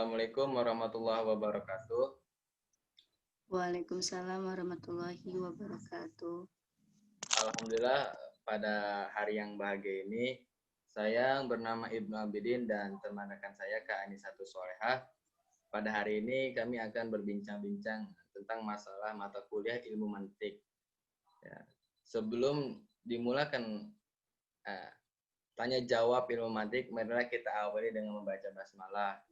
Assalamualaikum warahmatullahi wabarakatuh. Waalaikumsalam warahmatullahi wabarakatuh. Alhamdulillah pada hari yang bahagia ini saya bernama Ibnu Abidin dan teman rekan saya Kak Anisatus Solehah. Pada hari ini kami akan berbincang-bincang tentang masalah mata kuliah ilmu mantik. Ya. Sebelum dimulakan tanya jawab ilmu mantik, marilah kita awali dengan membaca basmalah.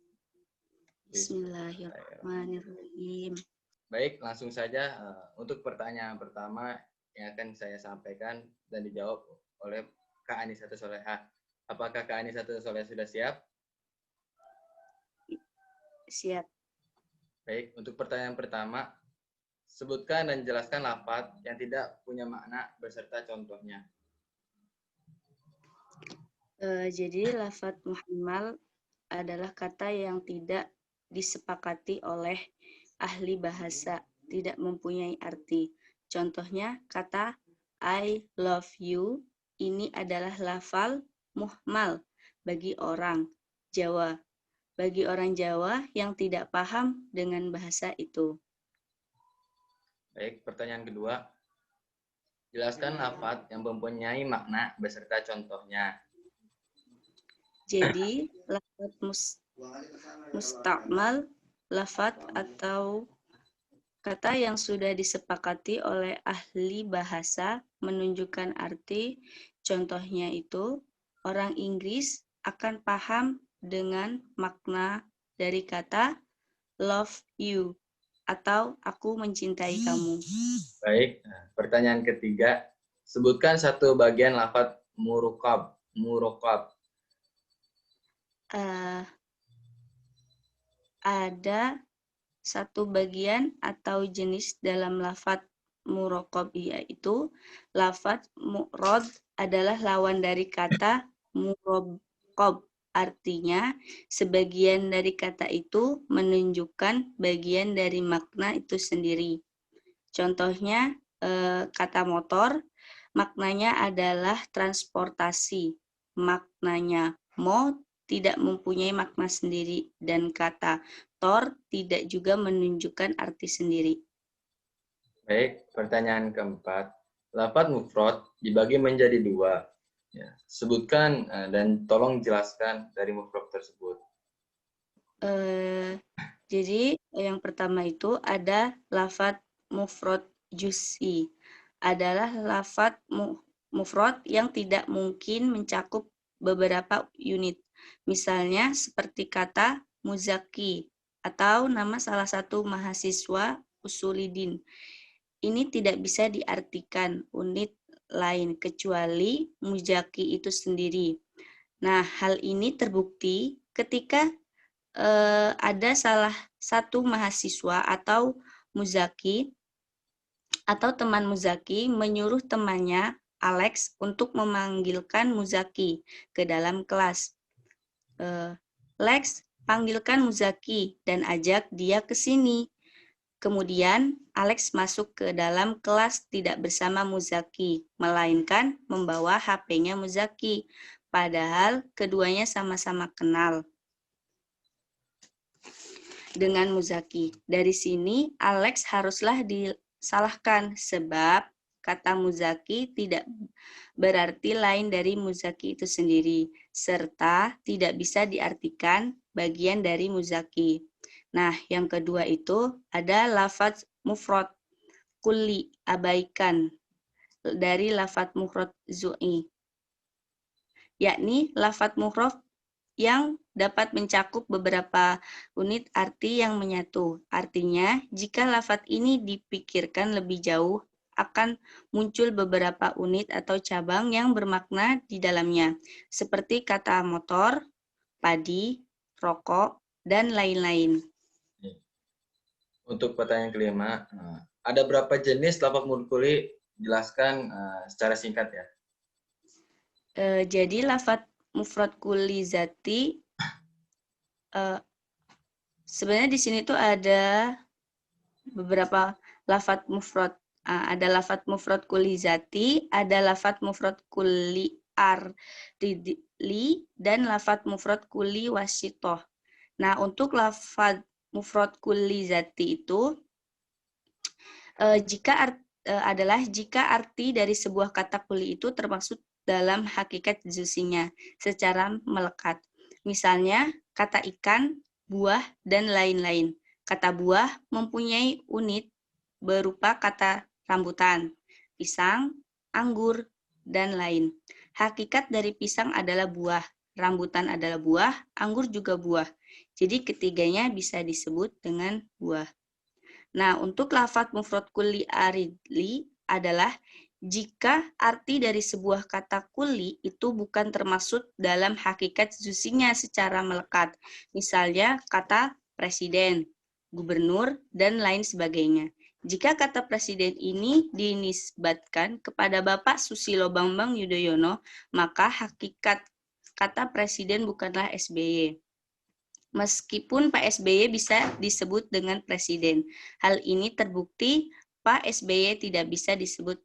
Bismillahirrahmanirrahim. Baik, langsung saja untuk pertanyaan pertama yang akan saya sampaikan dan dijawab oleh Kak Anisatus Solehah. Apakah Kak Anisatus Solehah sudah siap? Siap. Baik, untuk pertanyaan pertama, sebutkan dan jelaskan lafaz yang tidak punya makna beserta contohnya. Jadi lafaz muhammal adalah kata yang tidak disepakati oleh ahli bahasa, tidak mempunyai arti. Contohnya kata I love you ini adalah lafal muhmal bagi orang Jawa. Bagi orang Jawa yang tidak paham dengan bahasa itu. Baik, pertanyaan kedua. Jelaskan lafaz yang mempunyai makna beserta contohnya. Jadi lafaz mustakmal, lafaz atau kata yang sudah disepakati oleh ahli bahasa menunjukkan arti. Contohnya itu, orang Inggris akan paham dengan makna dari kata love you atau aku mencintai kamu. Baik, pertanyaan ketiga. Sebutkan satu bagian lafaz murokab. Ada satu bagian atau jenis dalam lafaz murokab, yaitu lafaz mu'rad adalah lawan dari kata murokab. Artinya, sebagian dari kata itu menunjukkan bagian dari makna itu sendiri. Contohnya, kata motor, maknanya adalah transportasi. Maknanya tidak mempunyai makna sendiri, dan kata tor tidak juga menunjukkan arti sendiri. Baik, pertanyaan keempat. Lafaz mufrad dibagi menjadi dua. Ya, sebutkan dan tolong jelaskan dari mufrad tersebut. Jadi yang pertama itu ada lafaz mufrad juz'i. Adalah lafaz mufrad yang tidak mungkin mencakup beberapa unit. Misalnya seperti kata muzaki atau nama salah satu mahasiswa usulidin. Ini tidak bisa diartikan unit lain kecuali muzaki itu sendiri. Nah, hal ini terbukti ketika ada salah satu mahasiswa atau muzaki atau teman muzaki menyuruh temannya Alex untuk memanggilkan muzaki ke dalam kelas. Lex, panggilkan muzaki dan ajak dia ke sini. Kemudian Alex masuk ke dalam kelas tidak bersama muzaki, melainkan membawa HP-nya muzaki. Padahal keduanya sama-sama kenal dengan muzaki. Dari sini Alex haruslah disalahkan sebab kata muzaki tidak berarti lain dari muzaki itu sendiri, serta tidak bisa diartikan bagian dari muzaki. Nah, yang kedua itu ada lafaz mufrad kulli, abaikan, dari lafaz mufrad zu'i, yakni lafaz mufrad yang dapat mencakup beberapa unit arti yang menyatu. Artinya, jika lafaz ini dipikirkan lebih jauh, akan muncul beberapa unit atau cabang yang bermakna di dalamnya, seperti kata motor, padi, rokok, dan lain-lain. Untuk pertanyaan kelima, ada berapa jenis lafaz mudkhuli? Jelaskan secara singkat ya. Jadi lafaz mufrad kulli zati, sebenarnya di sini tuh ada beberapa lafaz mufrad. Ada lafaz mufrad kulli zati, ada lafaz mufrad kulli ardili, dan lafaz mufrad kulli wasitoh. Nah, untuk lafadz mufrad kulli zati itu adalah jika arti dari sebuah kata kulli itu termaksud dalam hakikat juzinya secara melekat. Misalnya, kata ikan, buah, dan lain-lain. Kata buah mempunyai unit berupa kata rambutan, pisang, anggur, dan lain. Hakikat dari pisang adalah buah, rambutan adalah buah, anggur juga buah. Jadi ketiganya bisa disebut dengan buah. Nah, untuk lafadz mufrad kulli aridli adalah jika arti dari sebuah kata kulli itu bukan termaksud dalam hakikat juzinya secara melekat. Misalnya kata presiden, gubernur, dan lain sebagainya. Jika kata presiden ini dinisbatkan kepada Bapak Susilo Bambang Yudhoyono, maka hakikat kata presiden bukanlah SBY. Meskipun Pak SBY bisa disebut dengan presiden. Hal ini terbukti Pak SBY tidak bisa disebut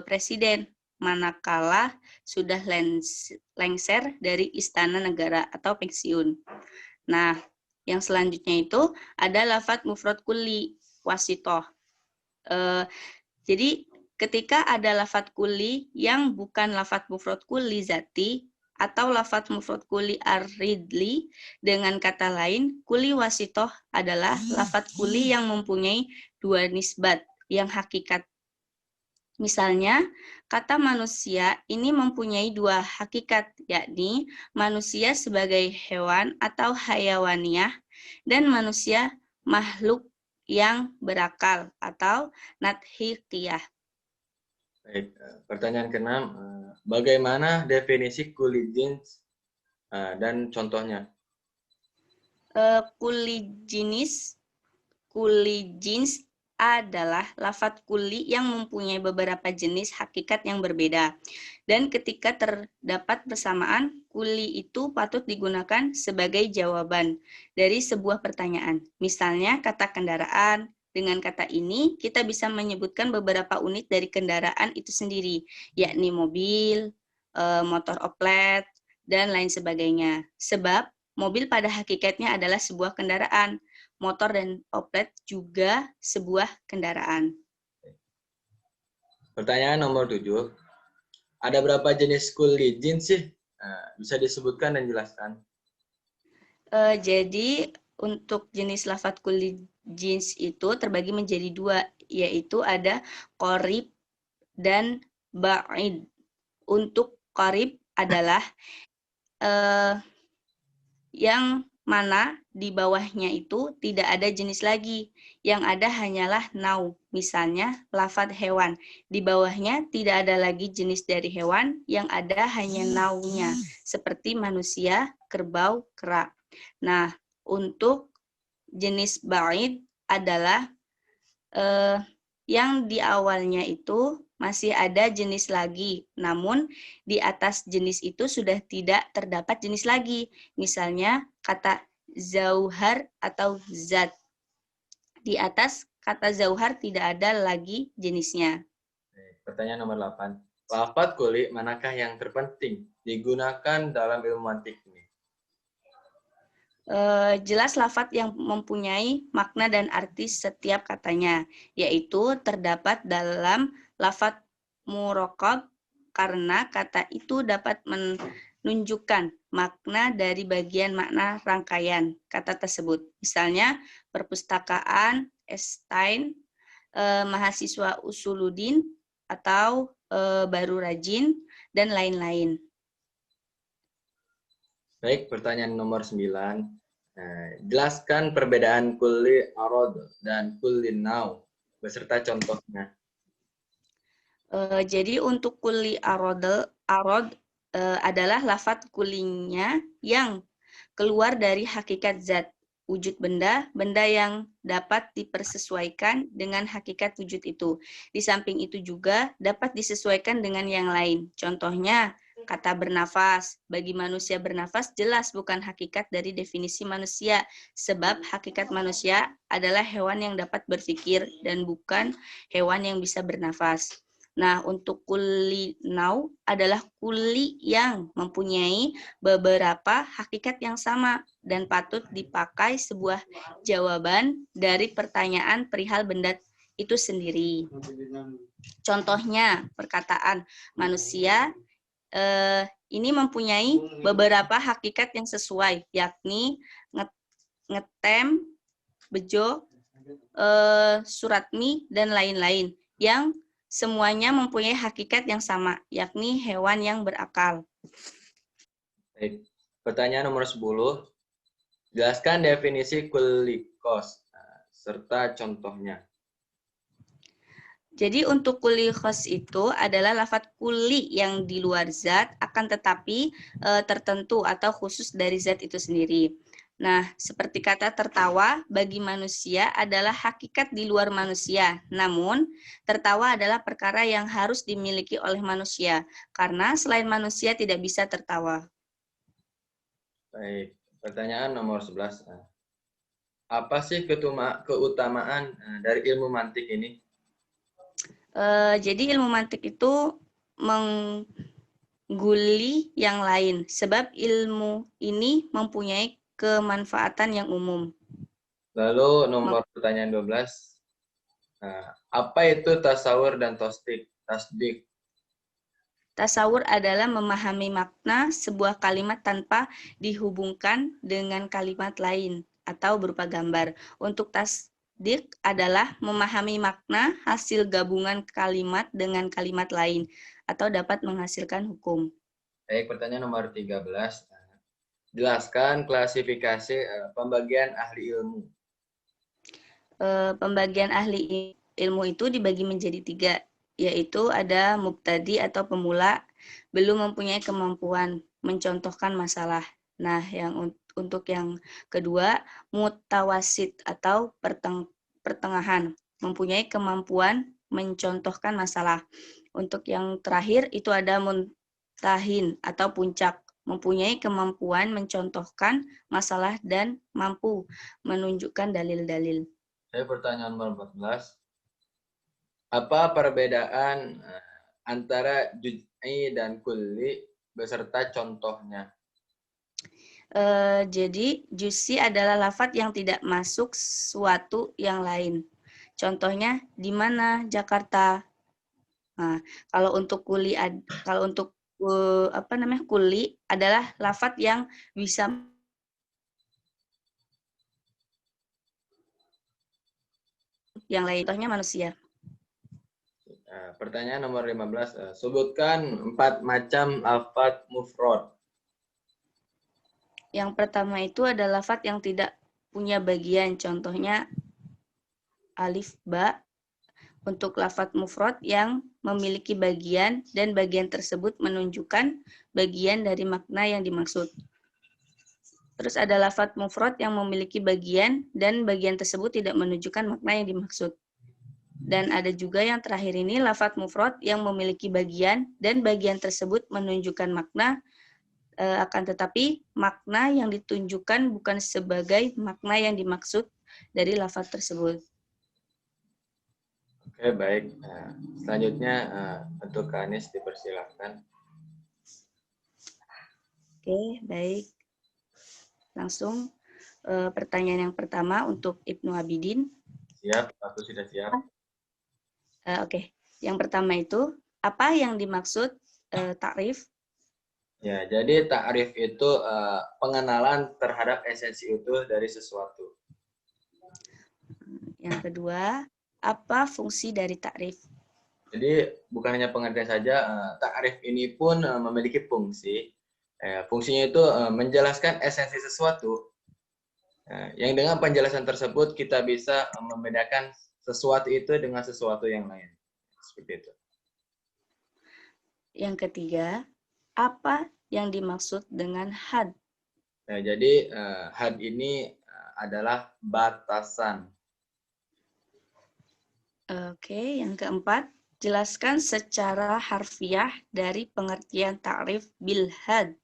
presiden manakala sudah lengser dari istana negara atau pensiun. Nah, yang selanjutnya itu ada lafadz mufrad kulli wasitoh. Jadi ketika ada lafadz kulli yang bukan lafadz mufrad kulli zati atau lafadz mufrad kulli aridli, dengan kata lain, kulli wasitoh adalah lafadz kulli yang mempunyai dua nisbat yang hakikat. Misalnya, kata manusia ini mempunyai dua hakikat, yakni manusia sebagai hewan atau hayawaniyah dan manusia makhluk yang berakal atau nadhikiyah. Baik, pertanyaan ke-6, bagaimana definisi kulli jins dan contohnya? Kulli jins adalah lafadz kulli yang mempunyai beberapa jenis hakikat yang berbeda. Dan ketika terdapat persamaan, kulli itu patut digunakan sebagai jawaban dari sebuah pertanyaan. Misalnya kata kendaraan. Dengan kata ini, kita bisa menyebutkan beberapa unit dari kendaraan itu sendiri, yakni mobil, motor oplet, dan lain sebagainya. Sebab mobil pada hakikatnya adalah sebuah kendaraan. Motor dan oplet juga sebuah kendaraan. Pertanyaan nomor 7. Ada berapa jenis kulli jins sih? Bisa disebutkan dan jelaskan. Jadi untuk jenis lafadz kulli jins itu terbagi menjadi dua, yaitu ada qorib dan ba'id. Untuk qorib adalah yang mana di bawahnya itu tidak ada jenis lagi. Yang ada hanyalah nau. Misalnya lafadz hewan. Di bawahnya tidak ada lagi jenis dari hewan, yang ada hanya naunya. Seperti manusia, kerbau, kera. Nah, untuk jenis ba'id adalah yang di awalnya itu masih ada jenis lagi, namun di atas jenis itu sudah tidak terdapat jenis lagi. Misalnya kata zauhar atau zat. Di atas kata zauhar tidak ada lagi jenisnya. Pertanyaan nomor 8. Lafadz kulli manakah yang terpenting digunakan dalam ilmu mantik ini? Jelas lafadz yang mempunyai makna dan arti setiap katanya, yaitu terdapat dalam lafadz murakkab karena kata itu dapat menunjukkan makna dari bagian makna rangkaian kata tersebut. Misalnya perpustakaan, Stein, mahasiswa Usuluddin, atau baru rajin, dan lain-lain. Baik, pertanyaan nomor 9. Jelaskan perbedaan kulli arad dan kulli nau beserta contohnya. Jadi untuk kulli arad adalah lafadz kullinya yang keluar dari hakikat zat, wujud benda, benda yang dapat dipersesuaikan dengan hakikat wujud itu. Di samping itu juga dapat disesuaikan dengan yang lain. Contohnya, kata bernafas. Bagi manusia bernafas jelas bukan hakikat dari definisi manusia, sebab hakikat manusia adalah hewan yang dapat berpikir dan bukan hewan yang bisa bernafas. Nah, untuk kuli nau adalah kuli yang mempunyai beberapa hakikat yang sama dan patut dipakai sebuah jawaban dari pertanyaan perihal benda itu sendiri. Contohnya, perkataan manusia ini mempunyai beberapa hakikat yang sesuai, yakni ngetem, bejo, suratmi, dan lain-lain, yang semuanya mempunyai hakikat yang sama, yakni hewan yang berakal. Baik. Pertanyaan nomor 10. Jelaskan definisi kulikos serta contohnya. Jadi untuk kuli khos itu adalah lafadz kuli yang di luar zat, akan tetapi tertentu atau khusus dari zat itu sendiri. Nah, seperti kata tertawa bagi manusia adalah hakikat di luar manusia. Namun, tertawa adalah perkara yang harus dimiliki oleh manusia, karena selain manusia tidak bisa tertawa. Baik, pertanyaan nomor 11. Apa sih keutamaan dari ilmu mantik ini? Jadi ilmu mantik itu mengguli yang lain, sebab ilmu ini mempunyai kemanfaatan yang umum. Lalu nomor pertanyaan 12. Apa itu tasawur dan tasdik? Tasawur adalah memahami makna sebuah kalimat tanpa dihubungkan dengan kalimat lain atau berupa gambar. Untuk tasdik adalah memahami makna hasil gabungan kalimat dengan kalimat lain atau dapat menghasilkan hukum. Baik, pertanyaan nomor 13. Jelaskan klasifikasi pembagian ahli ilmu. Pembagian ahli ilmu itu dibagi menjadi 3, yaitu ada mubtadi atau pemula, belum mempunyai kemampuan mencontohkan masalah. Nah, untuk yang kedua, mutawasit atau pertengahan, mempunyai kemampuan mencontohkan masalah. Untuk yang terakhir itu ada muntahin atau puncak, mempunyai kemampuan mencontohkan masalah dan mampu menunjukkan dalil-dalil. Pertanyaan nomor 14. Apa perbedaan antara juz'i dan kulli beserta contohnya? Jadi juz'i adalah lafadz yang tidak masuk suatu yang lain. Contohnya di mana Jakarta. Nah, kalau untuk kuli kuli adalah lafadz yang bisa yang lain. Contohnya manusia. Pertanyaan nomor 15. Sebutkan 4 macam lafadz mufrad. Yang pertama itu adalah lafadz yang tidak punya bagian. Contohnya alif, ba. Untuk lafadz mufrad yang memiliki bagian dan bagian tersebut menunjukkan bagian dari makna yang dimaksud. Terus ada lafadz mufrad yang memiliki bagian dan bagian tersebut tidak menunjukkan makna yang dimaksud. Dan ada juga yang terakhir ini lafadz mufrad yang memiliki bagian dan bagian tersebut menunjukkan makna, akan tetapi makna yang ditunjukkan bukan sebagai makna yang dimaksud dari lafadz tersebut. Oke, baik. Selanjutnya untuk Kak Anis dipersilakan. Oke, baik. Langsung pertanyaan yang pertama untuk Ibnu Abidin. Siap, aku sudah siap. Oke. Yang pertama itu, apa yang dimaksud takrif? Ya, jadi ta'rif itu pengenalan terhadap esensi utuh dari sesuatu. Yang kedua, apa fungsi dari takrif? Jadi bukan hanya pengertian saja, ta'rif ini pun memiliki fungsi. Fungsinya itu menjelaskan esensi sesuatu. Yang dengan penjelasan tersebut kita bisa membedakan sesuatu itu dengan sesuatu yang lain. Seperti itu. Yang ketiga, apa yang dimaksud dengan had? Jadi had ini adalah batasan. Oke, yang keempat, jelaskan secara harfiah dari pengertian ta'rif bil had.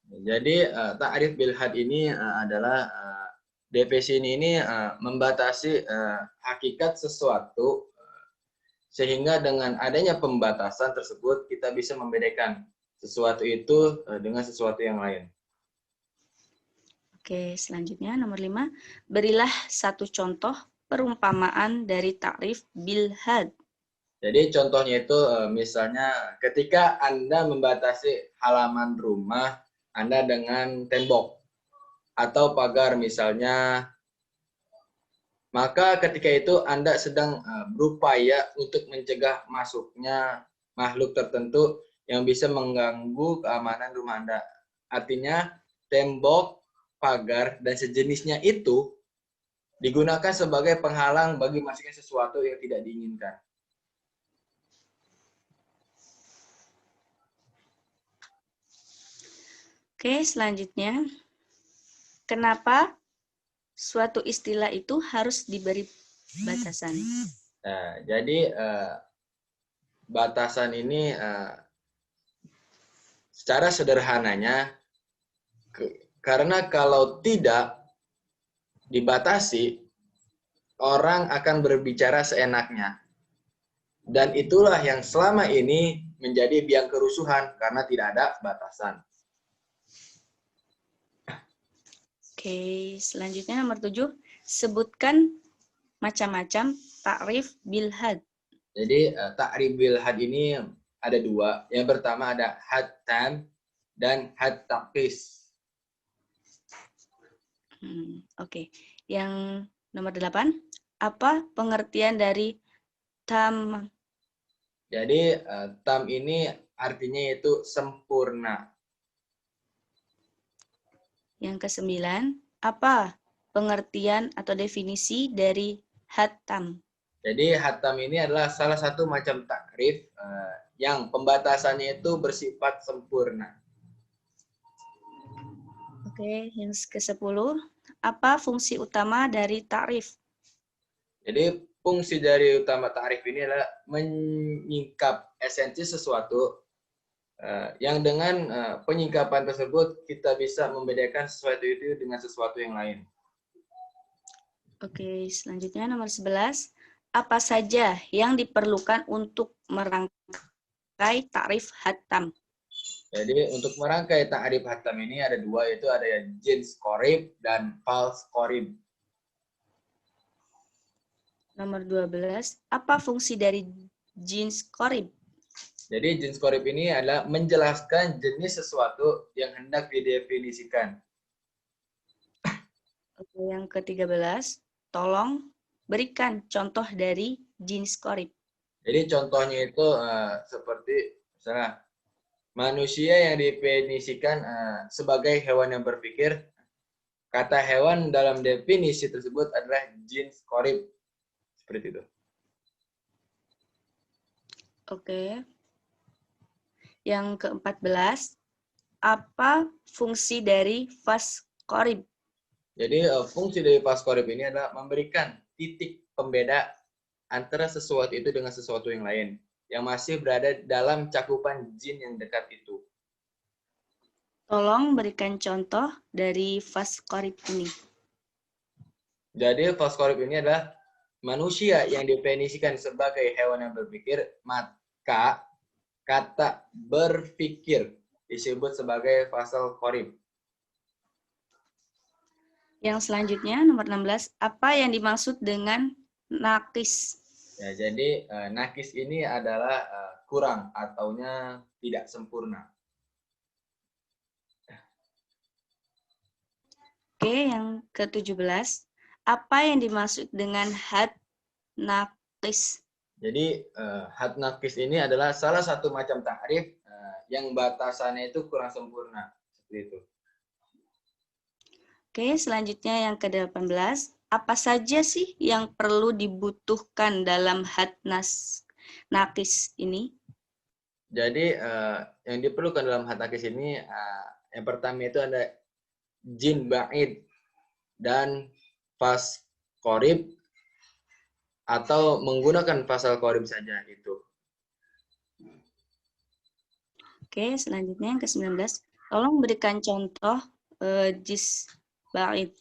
Jadi ta'rif bil had ini adalah definisi ini membatasi hakikat sesuatu Sehingga dengan adanya pembatasan tersebut, kita bisa membedakan sesuatu itu dengan sesuatu yang lain. Oke, selanjutnya nomor 5. Berilah satu contoh perumpamaan dari takrif bil had. Jadi contohnya itu misalnya ketika Anda membatasi halaman rumah Anda dengan tembok atau pagar misalnya, maka ketika itu Anda sedang berupaya untuk mencegah masuknya makhluk tertentu yang bisa mengganggu keamanan rumah Anda. Artinya tembok, pagar, dan sejenisnya itu digunakan sebagai penghalang bagi masuknya sesuatu yang tidak diinginkan. Oke, selanjutnya. Kenapa suatu istilah itu harus diberi batasan? Nah, jadi batasan ini secara sederhananya karena kalau tidak dibatasi orang akan berbicara seenaknya dan itulah yang selama ini menjadi biang kerusuhan karena tidak ada batasan. Oke, selanjutnya nomor 7. Sebutkan macam-macam takrif bil had. Jadi takrif bil had ini ada dua. Yang pertama ada had tam dan had taqis. Oke. Yang nomor 8. Apa pengertian dari tam? Jadi tam ini artinya itu sempurna. Yang ke-9. Apa pengertian atau definisi dari hatam? Jadi hatam ini adalah salah satu macam takrif yang pembatasannya itu bersifat sempurna. Oke, yang ke-10. Apa fungsi utama dari takrif? Jadi fungsi dari utama takrif ini adalah menyingkap esensi sesuatu yang dengan penyingkapan tersebut kita bisa membedakan sesuatu itu dengan sesuatu yang lain. Oke, selanjutnya nomor 11. Apa saja yang diperlukan untuk merangkai takrif hatam? Jadi untuk merangkai takrif hatam ini ada dua, yaitu ada jins qorib dan fals qorib. Nomor 12. Apa fungsi dari jins qorib? Jadi jins qorib ini adalah menjelaskan jenis sesuatu yang hendak didefinisikan. Oke, yang ke-13. Tolong berikan contoh dari jins qorib. Jadi contohnya itu seperti misalnya manusia yang definisikan sebagai hewan yang berpikir. Kata hewan dalam definisi tersebut adalah jins qorib. Seperti itu. Oke. Yang ke-14. Apa fungsi dari fas qorib? Jadi fungsi dari fals qorib ini adalah memberikan titik pembeda antara sesuatu itu dengan sesuatu yang lain yang masih berada dalam cakupan jin yang dekat itu. Tolong berikan contoh dari fas qorib ini. Jadi fals qorib ini adalah manusia yang definisikan sebagai hewan yang berpikir, maka kata berpikir disebut sebagai fasal qorib. Yang selanjutnya, nomor 16. Apa yang dimaksud dengan nakis? Ya, jadi nakis ini adalah kurang ataunya tidak sempurna. Oke, yang ke-17. Apa yang dimaksud dengan had nakis? Jadi had nakis ini adalah salah satu macam takrif yang batasannya itu kurang sempurna. Seperti itu. Oke, selanjutnya yang ke-18. Apa saja sih yang perlu dibutuhkan dalam had nakis ini? Jadi yang diperlukan dalam had nakis ini yang pertama itu ada jin ba'id dan fas qorib atau menggunakan fasal qorib saja itu. Oke, selanjutnya yang ke-19. Tolong berikan contoh jis ba'id.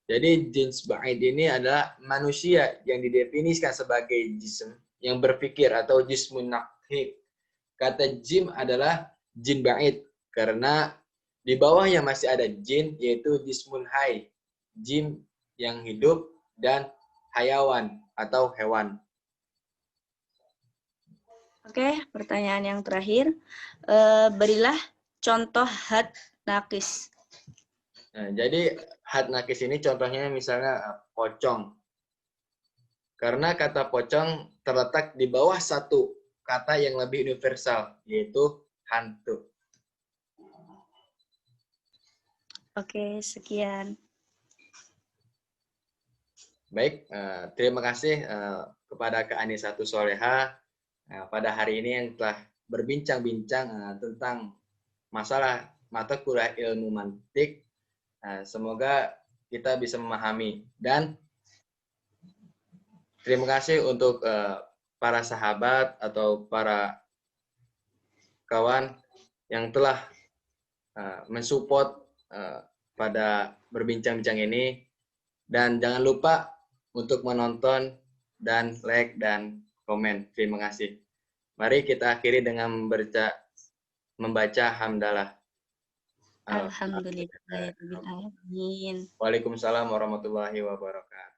Jadi jins ba'id ini adalah manusia yang didefinisikan sebagai jism yang berpikir atau jismun naqih. Kata jim adalah jin ba'id karena di bawahnya masih ada jin yaitu jismun hai, jin yang hidup dan hayawan atau hewan. Oke, pertanyaan yang terakhir. Berilah contoh had nakis. Nah, jadi had nakis ini contohnya misalnya pocong. Karena kata pocong terletak di bawah satu kata yang lebih universal, yaitu hantu. Oke, sekian. Baik, terima kasih kepada Kak Anisatu Soleha pada hari ini yang telah berbincang-bincang tentang masalah mata kuliah ilmu mantik. Semoga kita bisa memahami. Dan terima kasih untuk para sahabat atau para kawan yang telah mensupport pada berbincang-bincang ini. Dan jangan lupa untuk menonton dan like dan komen. Terima kasih. Mari kita akhiri dengan membaca hamdalah. Alhamdulillahirabbil alamin. Waalaikumsalam warahmatullahi wabarakatuh.